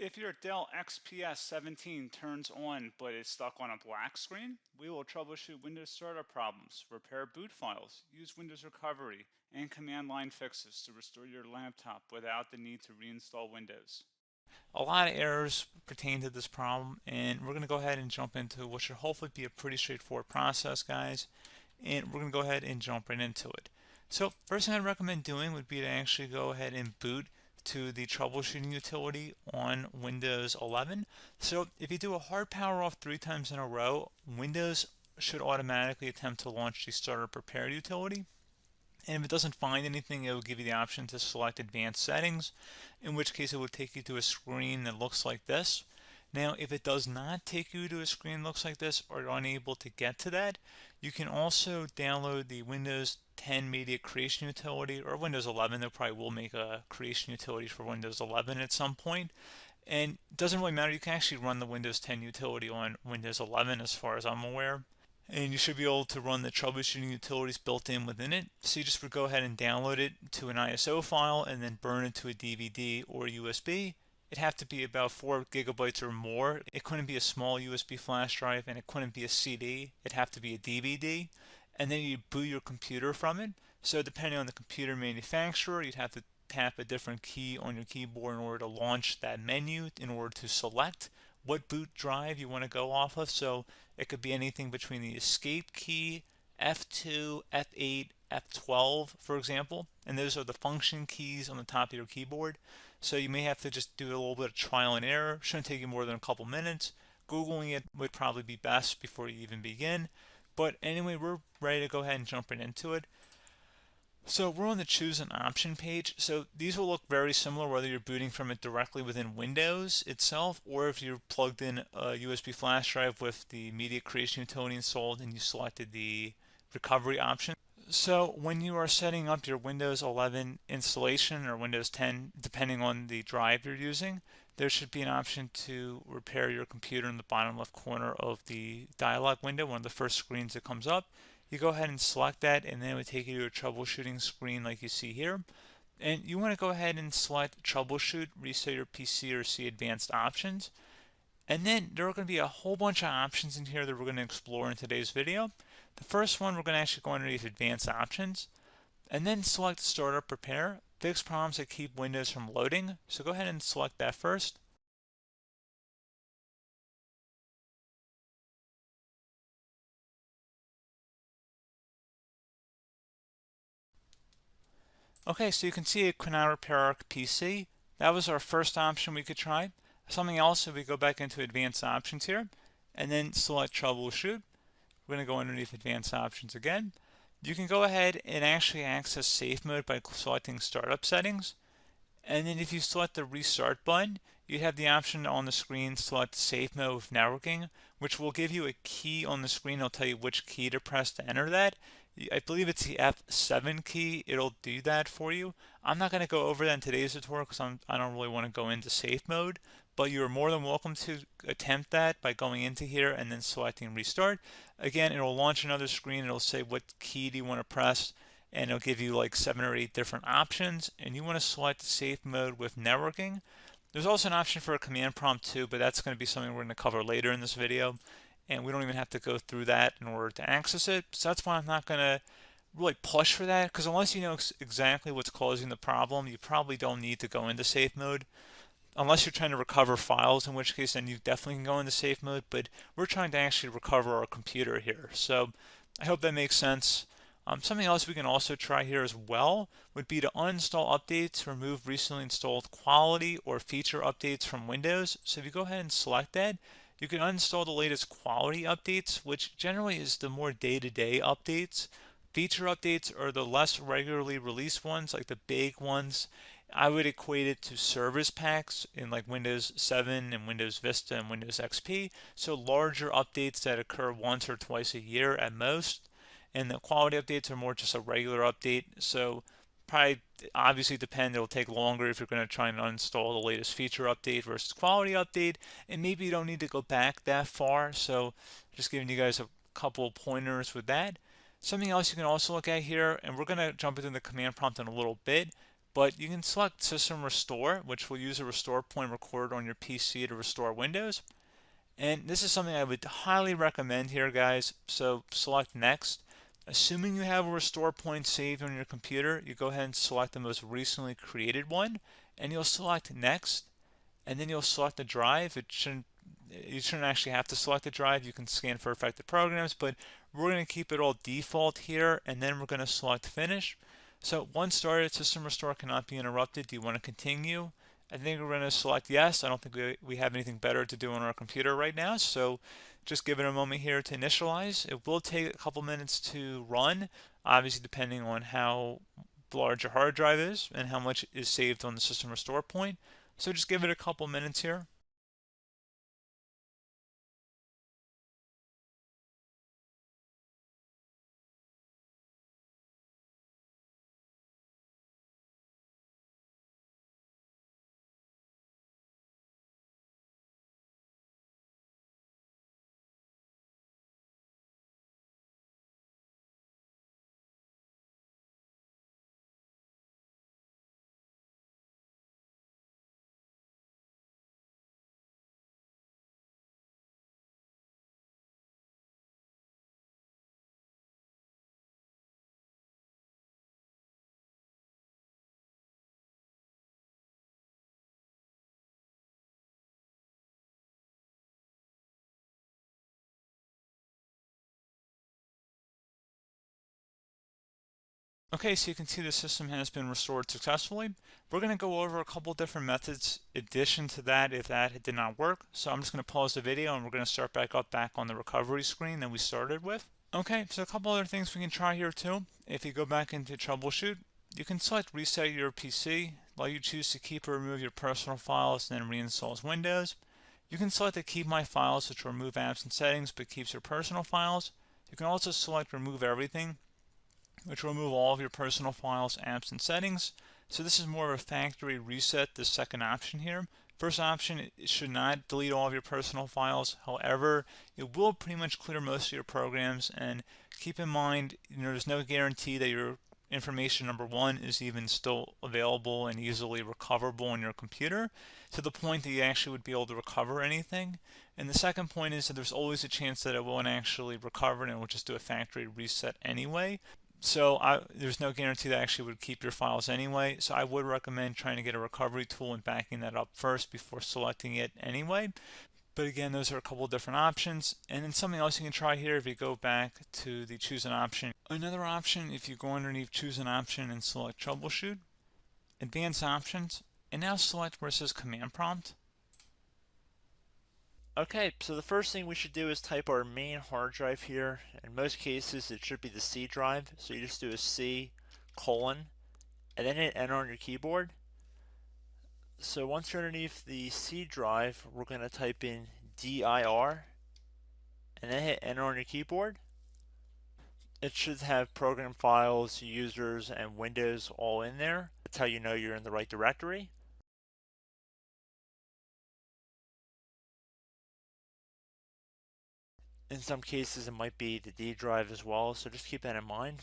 If your Dell XPS 17 turns on but is stuck on a black screen, we will troubleshoot Windows startup problems, repair boot files, use Windows recovery, and command line fixes to restore your laptop without the need to reinstall Windows. A lot of errors pertain to this problem, and we're going to go ahead and jump into what should hopefully be a pretty straightforward process, guys. And we're going to go ahead and jump right into it. So first thing I'd recommend doing would be to actually go ahead and boot to the troubleshooting utility on Windows 11. So if you do a hard power off 3 times in a row, Windows should automatically attempt to launch the startup repair utility. And if it doesn't find anything, it will give you the option to select advanced settings, in which case it will take you to a screen that looks like this. Now, if it does not take you to a screen that looks like this, or you're unable to get to that, you can also download the Windows 10 Media Creation Utility, or Windows 11. They probably will make a creation utility for Windows 11 at some point. And it doesn't really matter, you can actually run the Windows 10 utility on Windows 11 as far as I'm aware. And you should be able to run the troubleshooting utilities built in within it. So you just would go ahead and download it to an ISO file and then burn it to a DVD or USB. It'd have to be about 4 gigabytes or more. It couldn't be a small USB flash drive, and it couldn't be a CD. It'd have to be a DVD. And then you boot your computer from it. So depending on the computer manufacturer, you'd have to tap a different key on your keyboard in order to launch that menu, in order to select what boot drive you want to go off of. So it could be anything between the escape key, F2, F8, F12, for example. And those are the function keys on the top of your keyboard. So you may have to just do a little bit of trial and error. Shouldn't take you more than a couple minutes. Googling it would probably be best before you even begin. But anyway, we're ready to go ahead and jump right into it. So we're on the choose an option page. So these will look very similar whether you're booting from it directly within Windows itself, or if you're plugged in a USB flash drive with the media creation utility installed and you selected the recovery option. So when you are setting up your Windows 11 installation or Windows 10, depending on the drive you're using, there should be an option to repair your computer in the bottom left corner of the dialog window, one of the first screens that comes up. You go ahead and select that, and then it would take you to a troubleshooting screen like you see here. And you want to go ahead and select troubleshoot, reset your PC, or see advanced options. And then there are going to be a whole bunch of options in here that we're going to explore in today's video. The first one, we're going to actually go underneath advanced options and then select startup repair, fix problems that keep Windows from loading. So go ahead and select that first. Okay, so you can see it could not repair our PC. That was our first option we could try. Something else, if we go back into advanced options here and then select troubleshoot, we're going to go underneath advanced options again. You can go ahead and actually access safe mode by selecting startup settings. And then if you select the restart button, you have the option on the screen select safe mode with networking, which will give you a key on the screen. It'll tell you which key to press to enter that. I believe it's the F7 key. It'll do that for you. I'm not going to go over that in today's tutorial because I don't really want to go into safe mode, but you're more than welcome to attempt that by going into here and then selecting restart. Again, it'll launch another screen. It'll say what key do you want to press, and it'll give you like 7 or 8 different options, and you want to select safe mode with networking. There's also an option for a command prompt too, but that's going to be something we're going to cover later in this video, and we don't even have to go through that in order to access it. So that's why I'm not going to really push for that, because unless you know exactly what's causing the problem, you probably don't need to go into safe mode. Unless you're trying to recover files, in which case then you definitely can go into safe mode, but we're trying to actually recover our computer here. So I hope that makes sense. Something else we can also try here as well would be to uninstall updates, remove recently installed quality or feature updates from Windows. So if you go ahead and select that, you can uninstall the latest quality updates, which generally is the more day-to-day updates. Feature updates are the less regularly released ones, like the big ones. I would equate it to service packs in like Windows 7 and Windows Vista and Windows XP. So larger updates that occur once or twice a year at most. And the quality updates are more just a regular update. So probably obviously depend, it'll take longer if you're going to try and uninstall the latest feature update versus quality update. And maybe you don't need to go back that far. So just giving you guys a couple of pointers with that. Something else you can also look at here, and we're going to jump into the command prompt in a little bit, But you can select System Restore, which will use a restore point recorded on your PC to restore Windows. And this is something I would highly recommend here, guys. So select Next. Assuming you have a restore point saved on your computer, you go ahead and select the most recently created one, and you'll select Next, and then you'll select the drive. You shouldn't actually have to select the drive. You can scan for affected programs, but we're going to keep it all default here, and then we're going to select Finish. So once started, System Restore cannot be interrupted. Do you want to continue? I think we're going to select yes. I don't think we have anything better to do on our computer right now, so just give it a moment here to initialize. It will take a couple minutes to run, obviously depending on how large your hard drive is and how much is saved on the System Restore point. So just give it a couple minutes here. Okay, so you can see the system has been restored successfully. We're going to go over a couple different methods in addition to that if that did not work. So I'm just going to pause the video and we're going to start back on the recovery screen that we started with. Okay, so a couple other things we can try here too. If you go back into troubleshoot, you can select reset your PC while you choose to keep or remove your personal files and then reinstalls Windows. You can select to keep my files, which will remove apps and settings but keeps your personal files. You can also select remove everything, which will remove all of your personal files, apps, and settings. So this is more of a factory reset, the second option here. First option, it should not delete all of your personal files. However, it will pretty much clear most of your programs. And keep in mind, there's no guarantee that your information, number one, is even still available and easily recoverable on your computer to the point that you actually would be able to recover anything. And the second point is that there's always a chance that it won't actually recover and it will just do a factory reset anyway. So there's no guarantee that actually would keep your files anyway. So I would recommend trying to get a recovery tool and backing that up first before selecting it anyway. But again, those are a couple different options. And then something else you can try here if you go back to the choose an option. Another option, if you go underneath choose an option and select troubleshoot, advanced options, and now select where it says command prompt. Okay, so the first thing we should do is type our main hard drive here. In most cases, it should be the C drive. So you just do a C colon and then hit enter on your keyboard. So once you're underneath the C drive, we're going to type in dir and then hit enter on your keyboard. It should have program files, users, and Windows all in there. That's how you know you're in the right directory. In some cases, it might be the D drive as well, so just keep that in mind.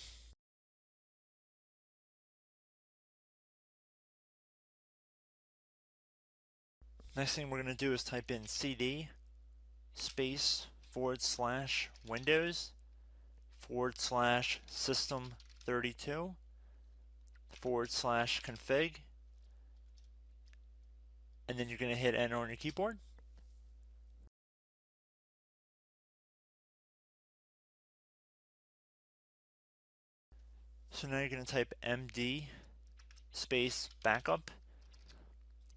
Next thing we're going to do is type in cd space / Windows / system 32 / config, and then you're going to hit enter on your keyboard. So now you're going to type md space backup.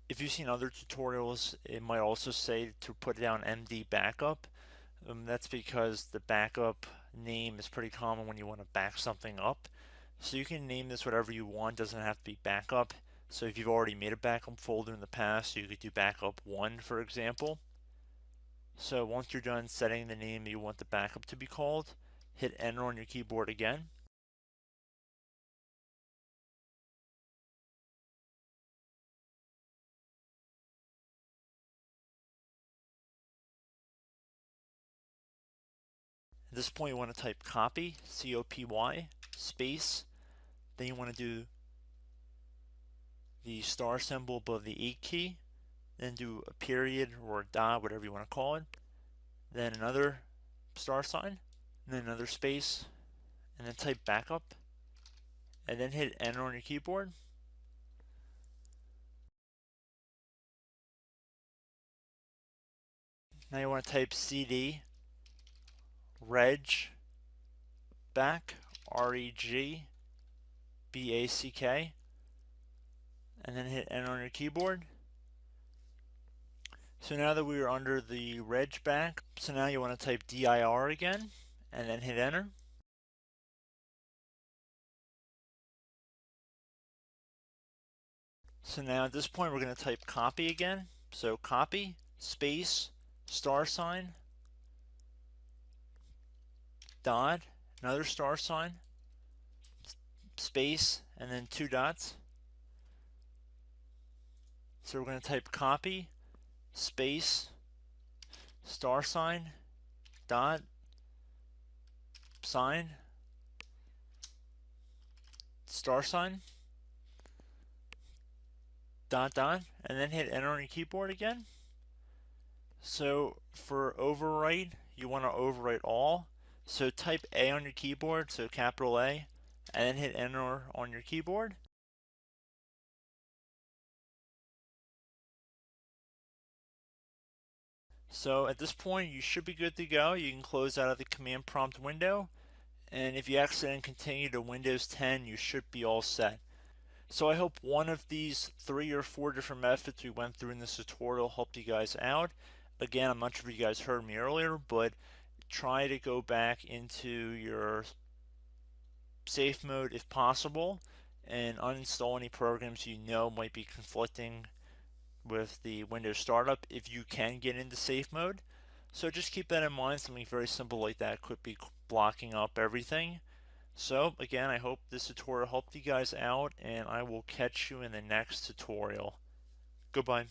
If you've seen other tutorials, it might also say to put down md backup. That's because the backup name is pretty common when you want to back something up. So you can name this whatever you want, doesn't have to be backup. So if you've already made a backup folder in the past, you could do backup 1, for example. So once you're done setting the name you want the backup to be called, hit enter on your keyboard again. At this point you want to type copy, C-O-P-Y, space, then you want to do the star symbol above the 8 key, then do a period or a dot, whatever you want to call it, then another star sign, and then another space, and then type backup, and then hit enter on your keyboard. Now you want to type cd reg back, REGBACK, and then hit enter on your keyboard. So now that we are under the reg back, so now you want to type dir again, and then hit enter. So now at this point we're going to type copy again. So copy, space, star sign, dot, another star sign, space, and then 2 dots. So we're going to type copy, space, star sign, dot, sign, star sign, dot, dot, and then hit enter on your keyboard again. So for overwrite, you want to overwrite all. So type A on your keyboard, so capital A, and then hit enter on your keyboard. So at this point you should be good to go. You can close out of the command prompt window, and if you accidentally continue to Windows 10, you should be all set. So I hope one of these 3 or 4 different methods we went through in this tutorial helped you guys out. Again, I'm not sure if you guys heard me earlier, but try to go back into your safe mode if possible and uninstall any programs you know might be conflicting with the Windows startup if you can get into safe mode. So just keep that in mind. Something very simple like that could be blocking up everything. So again, I hope this tutorial helped you guys out, and I will catch you in the next tutorial. Goodbye.